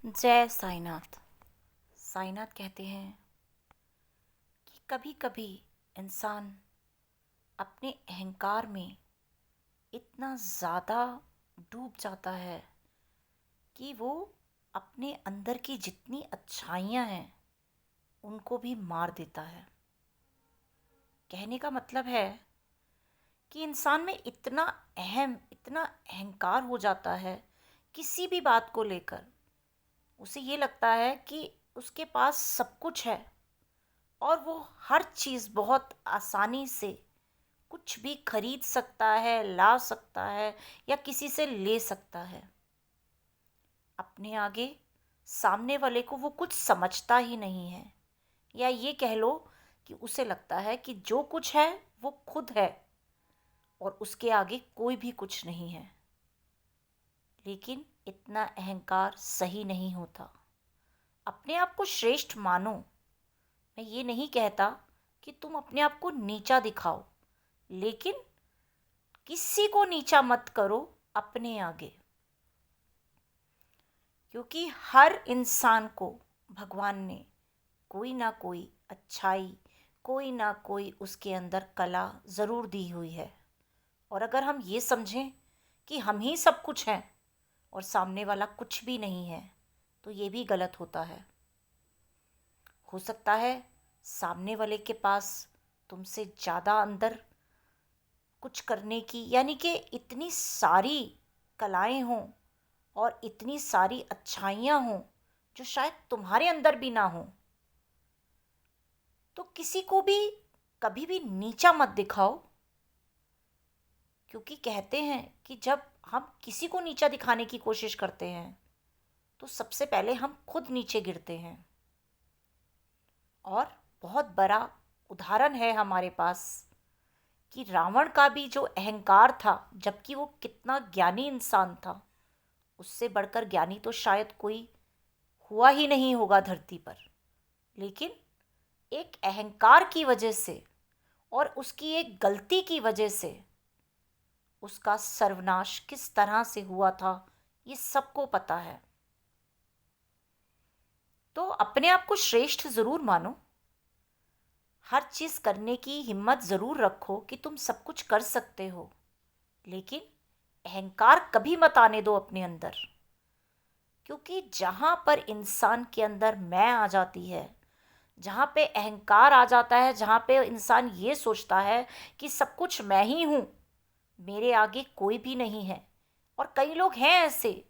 जय साईनाथ। साईनाथ कहते हैं कि कभी कभी इंसान अपने अहंकार में इतना ज़्यादा डूब जाता है कि वो अपने अंदर की जितनी अच्छाइयाँ हैं उनको भी मार देता है। कहने का मतलब है कि इंसान में इतना अहंकार हो जाता है किसी भी बात को लेकर। उसे ये लगता है कि उसके पास सब कुछ है और वो हर चीज़ बहुत आसानी से कुछ भी खरीद सकता है, ला सकता है या किसी से ले सकता है। अपने आगे सामने वाले को वो कुछ समझता ही नहीं है, या ये कह लो कि उसे लगता है कि जो कुछ है वो खुद है और उसके आगे कोई भी कुछ नहीं है। लेकिन इतना अहंकार सही नहीं होता। अपने आप को श्रेष्ठ मानो। मैं ये नहीं कहता कि तुम अपने आप को नीचा दिखाओ, लेकिन किसी को नीचा मत करो अपने आगे। क्योंकि हर इंसान को भगवान ने कोई ना कोई अच्छाई, कोई ना कोई उसके अंदर कला ज़रूर दी हुई है। और अगर हम ये समझें कि हम ही सब कुछ हैं और सामने वाला कुछ भी नहीं है, तो ये भी गलत होता है। हो सकता है सामने वाले के पास तुमसे ज़्यादा अंदर कुछ करने की, यानी कि इतनी सारी कलाएं हों और इतनी सारी अच्छाइयाँ हों जो शायद तुम्हारे अंदर भी ना हो। तो किसी को भी कभी भी नीचा मत दिखाओ। क्योंकि कहते हैं कि जब हम किसी को नीचा दिखाने की कोशिश करते हैं तो सबसे पहले हम खुद नीचे गिरते हैं। और बहुत बड़ा उदाहरण है हमारे पास कि रावण का भी जो अहंकार था, जबकि वो कितना ज्ञानी इंसान था, उससे बढ़कर ज्ञानी तो शायद कोई हुआ ही नहीं होगा धरती पर। लेकिन एक अहंकार की वजह से और उसकी एक गलती की वजह से उसका सर्वनाश किस तरह से हुआ था, ये सबको पता है। तो अपने आप को श्रेष्ठ ज़रूर मानो। हर चीज़ करने की हिम्मत ज़रूर रखो कि तुम सब कुछ कर सकते हो, लेकिन अहंकार कभी मत आने दो अपने अंदर। क्योंकि जहाँ पर इंसान के अंदर मैं आ जाती है, जहाँ पे अहंकार आ जाता है, जहाँ पे इंसान ये सोचता है कि सब कुछ मैं ही हूँ, मेरे आगे कोई भी नहीं है। और कई लोग हैं ऐसे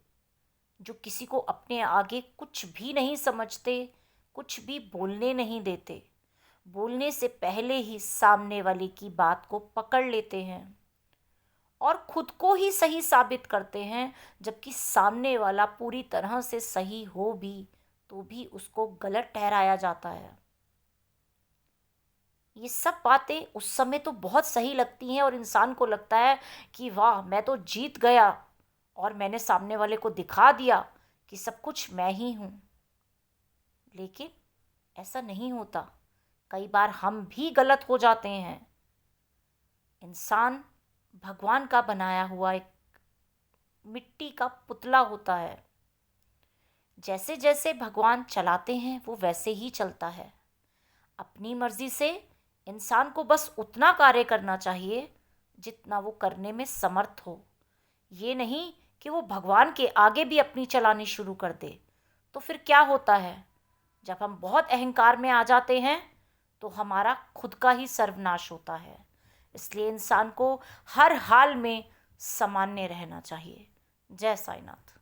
जो किसी को अपने आगे कुछ भी नहीं समझते, कुछ भी बोलने नहीं देते, बोलने से पहले ही सामने वाले की बात को पकड़ लेते हैं और खुद को ही सही साबित करते हैं, जबकि सामने वाला पूरी तरह से सही हो भी तो भी उसको गलत ठहराया जाता है। ये सब बातें उस समय तो बहुत सही लगती हैं और इंसान को लगता है कि वाह, मैं तो जीत गया और मैंने सामने वाले को दिखा दिया कि सब कुछ मैं ही हूँ। लेकिन ऐसा नहीं होता। कई बार हम भी गलत हो जाते हैं। इंसान भगवान का बनाया हुआ एक मिट्टी का पुतला होता है। जैसे जैसे भगवान चलाते हैं वो वैसे ही चलता है। अपनी मर्जी से इंसान को बस उतना कार्य करना चाहिए जितना वो करने में समर्थ हो। ये नहीं कि वो भगवान के आगे भी अपनी चलानी शुरू कर दे। तो फिर क्या होता है, जब हम बहुत अहंकार में आ जाते हैं तो हमारा खुद का ही सर्वनाश होता है। इसलिए इंसान को हर हाल में सामान्य रहना चाहिए। जय साईनाथ।